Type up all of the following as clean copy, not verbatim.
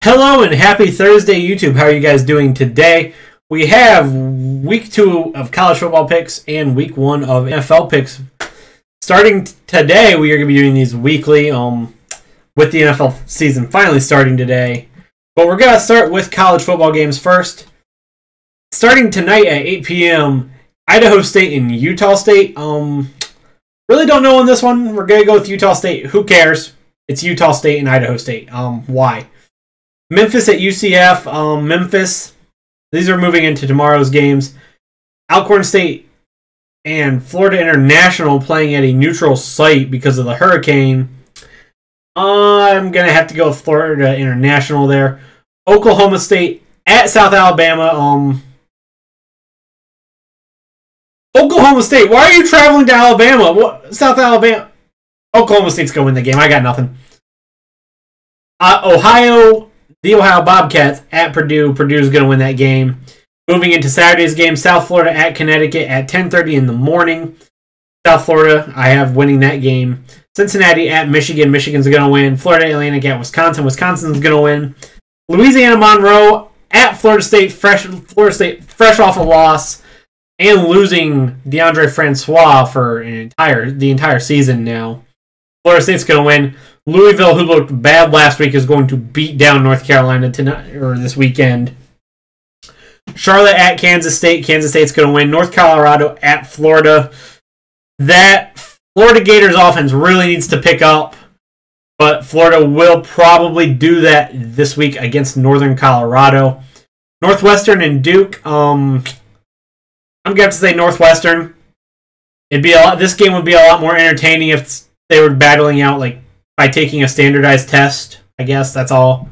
Hello and happy Thursday, YouTube. How are you guys doing today? We have week 2 of college football picks and week 1 of NFL picks. Starting today, we are going to be doing these weekly with the NFL season finally starting today. But we're going to start with college football games first. Starting tonight at 8 p.m., Idaho State and Utah State. Really don't know on this one. We're going to go with Utah State. Who cares? It's Utah State and Idaho State. Why? Memphis at UCF. Memphis. These are moving into tomorrow's games. Alcorn State and Florida International playing at a neutral site because of the hurricane. I'm going to have to go with Florida International there. Oklahoma State at South Alabama. Oklahoma State, why are you traveling to Alabama? What? South Alabama. Oklahoma State's going to win the game. I got nothing. The Ohio Bobcats at Purdue. Purdue's going to win that game. Moving into Saturday's game, South Florida at Connecticut at 10:30 in the morning. South Florida, I have winning that game. Cincinnati at Michigan. Michigan's going to win. Florida Atlantic at Wisconsin. Wisconsin's going to win. Louisiana Monroe at Florida State. Fresh off a loss and losing DeAndre Francois for the entire season now. Florida State's going to win. Louisville, who looked bad last week, is going to beat down North Carolina tonight or this weekend. Charlotte at Kansas State. Kansas State's going to win. North Colorado at Florida. That Florida Gators offense really needs to pick up, but Florida will probably do that this week against Northern Colorado. Northwestern and Duke. I'm going to have to say Northwestern. This game would be a lot more entertaining if they were battling out by taking a standardized test. I guess that's all.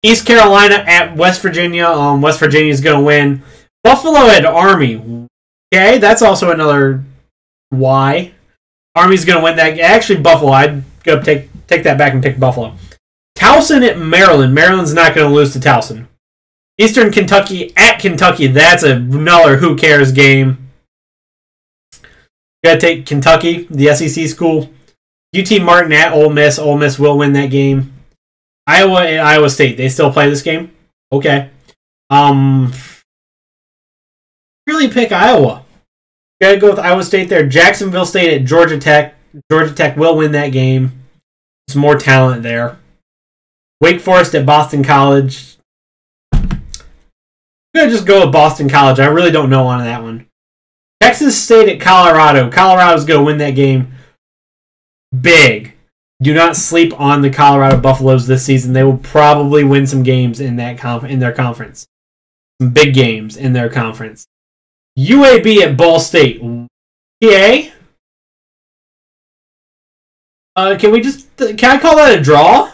East Carolina at West Virginia. West Virginia's going to win. Buffalo at Army. Okay, that's also another why. Army's going to win that. Actually, Buffalo. I'd go take that back and pick Buffalo. Towson at Maryland. Maryland's not going to lose to Towson. Eastern Kentucky at Kentucky. That's another who cares game. Got to take Kentucky, the SEC school. UT Martin at Ole Miss. Ole Miss will win that game. Iowa at Iowa State. They still play this game? Okay. Really pick Iowa. Gotta go with Iowa State there. Jacksonville State at Georgia Tech. Georgia Tech will win that game. There's more talent there. Wake Forest at Boston College. I'm gonna just go with Boston College. I really don't know on that one. Texas State at Colorado. Colorado's gonna win that game. Big. Do not sleep on the Colorado Buffaloes this season. They will probably win some games in their conference. Some big games in their conference. UAB at Ball State. PA? Can I call that a draw?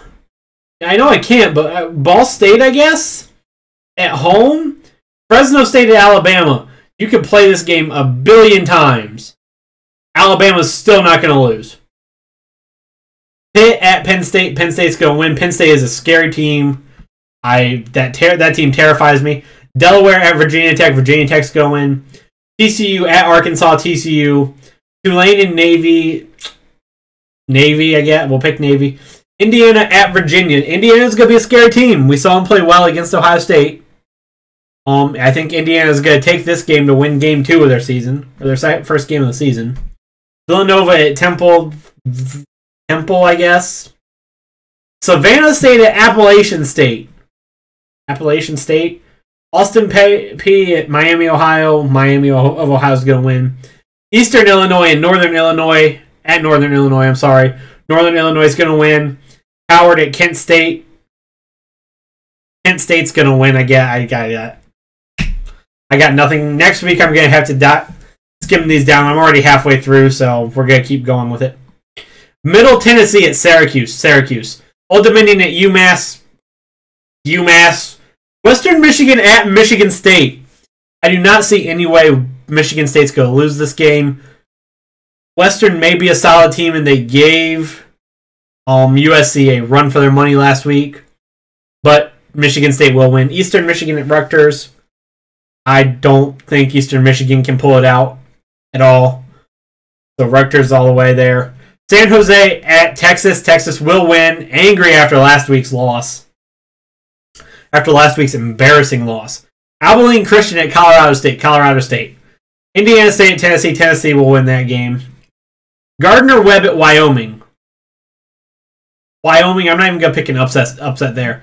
I know I can't, but Ball State, I guess? At home? Fresno State at Alabama. You could play this game a billion times. Alabama's still not going to lose. Pitt at Penn State. Penn State's going to win. Penn State is a scary team. That team terrifies me. Delaware at Virginia Tech. Virginia Tech's going to win. TCU at Arkansas. TCU. Tulane and Navy. Navy, I guess. We'll pick Navy. Indiana at Virginia. Indiana's going to be a scary team. We saw them play well against Ohio State. I think Indiana's going to take this game to win game 2 of their season. Or their first game of the season. Villanova at Temple, I guess. Savannah State at Appalachian State. Appalachian State. Austin P at Miami, Ohio. Miami of Ohio is going to win. Eastern Illinois and Northern Illinois. At Northern Illinois, I'm sorry. Northern Illinois is going to win. Howard at Kent State. Kent State's going to win. I got nothing. Next week, I'm going to have to skim these down. I'm already halfway through, so we're going to keep going with it. Middle Tennessee at Syracuse. Old Dominion at UMass. Western Michigan at Michigan State. I do not see any way Michigan State's going to lose this game. Western may be a solid team, and they gave USC a run for their money last week. But Michigan State will win. Eastern Michigan at Rutgers. I don't think Eastern Michigan can pull it out at all. So Rutgers all the way there. San Jose at Texas. Texas will win. Angry after last week's loss. after last week's embarrassing loss. Abilene Christian at Colorado State. Colorado State. Indiana State at Tennessee. Tennessee will win that game. Gardner Webb at Wyoming. Wyoming, I'm not even going to pick an upset there.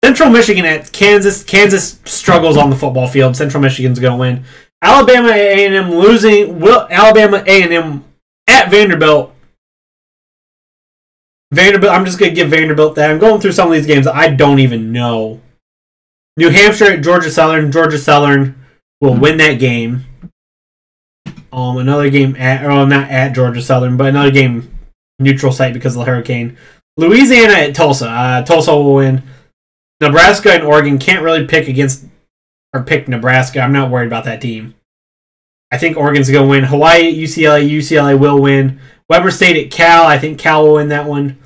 Central Michigan at Kansas. Kansas struggles on the football field. Central Michigan's going to win. Alabama A&M losing. Alabama A&M at Vanderbilt. I'm just going to give Vanderbilt that. I'm going through some of these games I don't even know. New Hampshire at Georgia Southern. Georgia Southern will win that game. Another game not at Georgia Southern, but another game neutral site because of the hurricane. Louisiana at Tulsa. Tulsa will win. Nebraska and Oregon can't really pick Nebraska. I'm not worried about that team. I think Oregon's going to win. Hawaii at UCLA. UCLA will win. Weber State at Cal. I think Cal will win that one.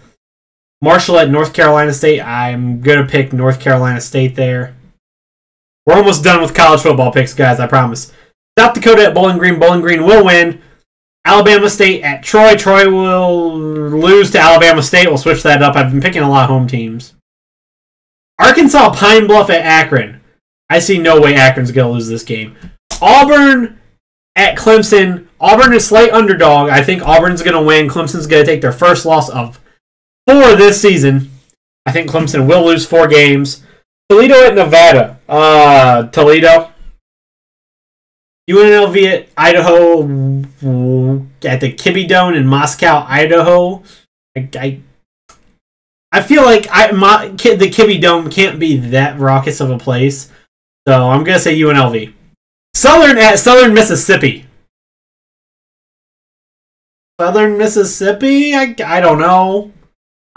Marshall at North Carolina State. I'm going to pick North Carolina State there. We're almost done with college football picks, guys. I promise. South Dakota at Bowling Green. Bowling Green will win. Alabama State at Troy. Troy will lose to Alabama State. We'll switch that up. I've been picking a lot of home teams. Arkansas Pine Bluff at Akron. I see no way Akron's going to lose this game. Auburn at Clemson. Auburn is slight underdog. I think Auburn's going to win. Clemson's going to take their first loss of 4 this season. I think Clemson will lose 4 games. Toledo at Nevada. Toledo. UNLV at Idaho. At the Kibbe Dome in Moscow, Idaho. I feel like the Kibbe Dome can't be that raucous of a place. So I'm going to say UNLV. Southern at Southern Mississippi. Southern Mississippi? I don't know.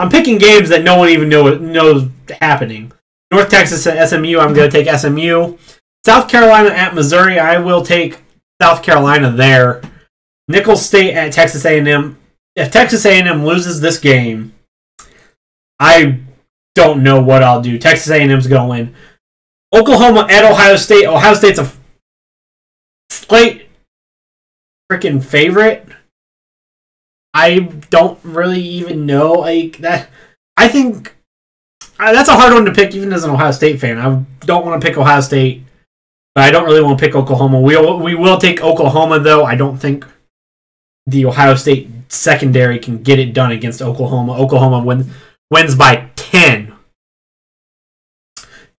I'm picking games that no one even knows happening. North Texas at SMU. I'm going to take SMU. South Carolina at Missouri. I will take South Carolina there. Nicholls State at Texas A&M. If Texas A&M loses this game, I don't know what I'll do. Texas A&M's going to win. Oklahoma at Ohio State. Ohio State's a slight freaking favorite. I don't really even know like that. I think that's a hard one to pick, even as an Ohio State fan. I don't want to pick Ohio State, but I don't really want to pick Oklahoma. We will take Oklahoma, though. I don't think the Ohio State secondary can get it done against Oklahoma. Oklahoma wins by 10.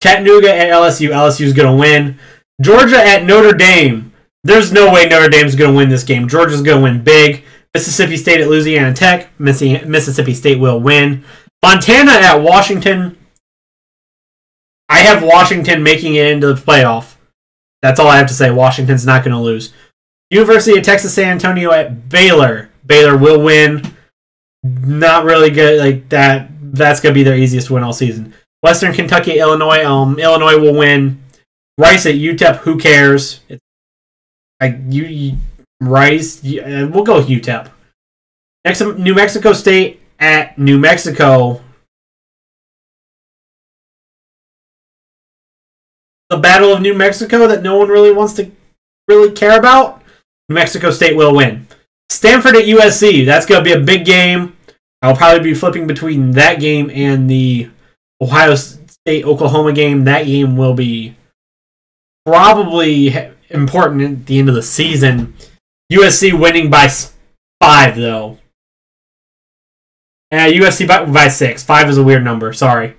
Chattanooga at LSU. LSU's going to win. Georgia at Notre Dame. There's no way Notre Dame's going to win this game. Georgia's going to win big. Mississippi State at Louisiana Tech. Mississippi State will win. Montana at Washington. I have Washington making it into the playoff. That's all I have to say. Washington's not going to lose. University of Texas San Antonio at Baylor. Baylor will win. Not really good like that. That's going to be their easiest win all season. Western Kentucky, Illinois. Illinois will win. Rice at UTEP. Who cares? Rice. We'll go with UTEP. Next, New Mexico State at New Mexico. The Battle of New Mexico that no one really wants to really care about. New Mexico State will win. Stanford at USC. That's going to be a big game. I'll probably be flipping between that game and the Ohio State-Oklahoma game. That game will be probably important at the end of the season. USC winning by 5, though. USC by 6. 5 is a weird number. Sorry.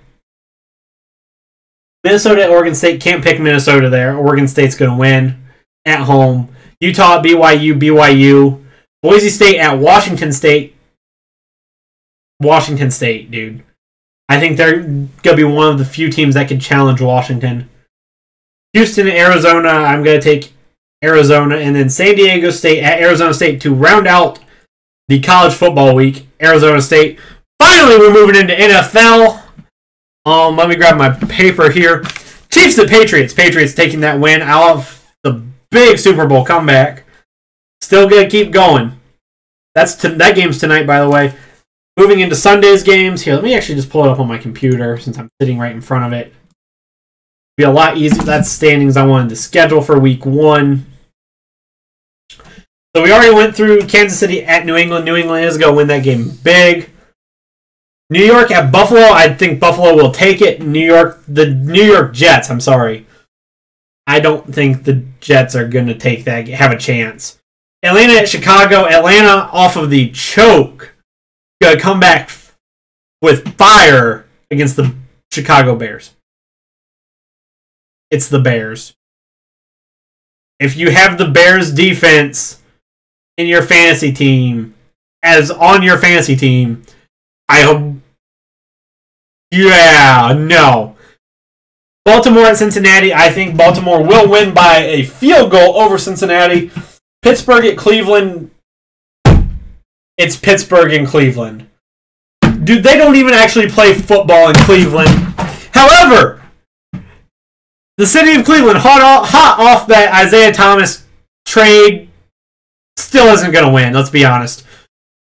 Minnesota at Oregon State. Can't pick Minnesota there. Oregon State's going to win at home. Utah at BYU. Boise State at Washington State. Washington State, dude. I think they're going to be one of the few teams that could challenge Washington. Houston at Arizona. I'm going to take Arizona. And then San Diego State at Arizona State to round out the college football week. Arizona State. Finally, we're moving into NFL. Let me grab my paper here. Chiefs at Patriots. Patriots taking that win. I'll have the big Super Bowl comeback. Still going to keep going. That game's tonight, by the way. Moving into Sunday's games. Here, let me actually just pull it up on my computer since I'm sitting right in front of it. Be a lot easier. That's standings I wanted to schedule for week 1. So we already went through Kansas City at New England. New England is going to win that game big. New York at Buffalo. I think Buffalo will take it. The New York Jets. I'm sorry. I don't think the Jets are going to take that. Have a chance. Atlanta at Chicago. Atlanta off of the choke. Going to come back with fire against the Chicago Bears. It's the Bears. If you have the Bears defense in your fantasy team, I hope. Yeah, no. Baltimore at Cincinnati. I think Baltimore will win by a field goal over Cincinnati. Pittsburgh at Cleveland. It's Pittsburgh and Cleveland. Dude, they don't even actually play football in Cleveland. However, the city of Cleveland, hot off that Isaiah Thomas trade, still isn't going to win, let's be honest.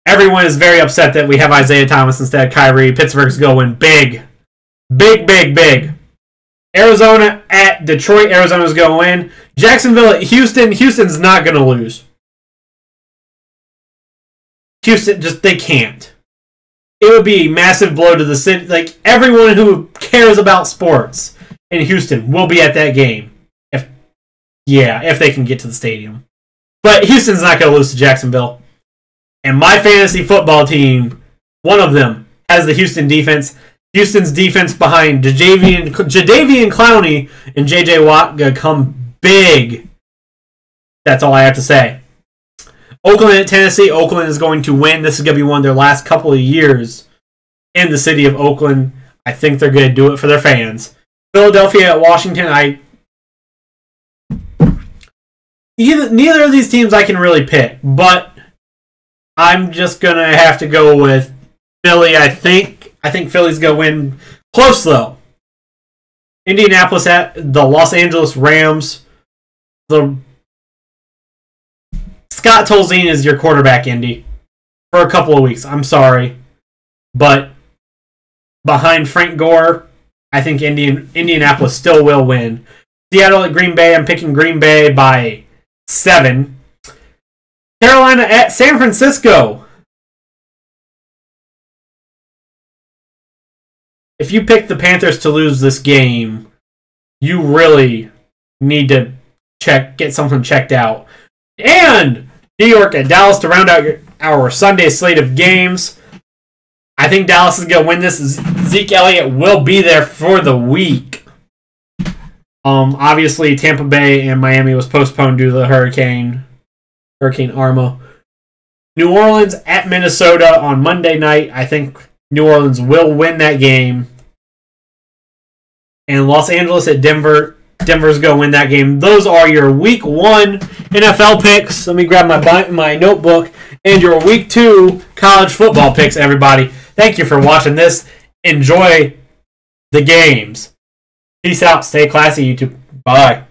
Everyone is very upset that we have Isaiah Thomas instead of Kyrie. Pittsburgh's going big. Big. Arizona at Detroit. Arizona's going to win. Jacksonville at Houston. Houston's not going to lose. Houston, they can't. It would be a massive blow to the city. Like, everyone who cares about sports in Houston will be at that game. If they can get to the stadium. But Houston's not going to lose to Jacksonville. And my fantasy football team, one of them, has the Houston defense. Houston's defense behind Jadeveon Clowney and J.J. Watt going to come big. That's all I have to say. Oakland at Tennessee. Oakland is going to win. This is going to be one of their last couple of years in the city of Oakland. I think they're going to do it for their fans. Philadelphia at Washington. Neither of these teams I can really pick, but I'm just going to have to go with Philly, I think. I think Philly's going to win. Close, though. Indianapolis at the Los Angeles Rams. Scott Tolzien is your quarterback, Indy, for a couple of weeks. I'm sorry. But behind Frank Gore, I think Indianapolis still will win. Seattle at Green Bay. I'm picking Green Bay by 7. Carolina at San Francisco. If you pick the Panthers to lose this game, you really need to get something checked out. And New York at Dallas to round out our Sunday slate of games. I think Dallas is going to win this. Zeke Elliott will be there for the week. Obviously, Tampa Bay and Miami was postponed due to the Hurricane Irma. New Orleans at Minnesota on Monday night. I think New Orleans will win that game. And Los Angeles at Denver. Denver's going to win that game. Those are your Week 1 NFL picks. Let me grab my notebook. And your Week 2 college football picks, everybody. Thank you for watching this. Enjoy the games. Peace out. Stay classy, YouTube. Bye.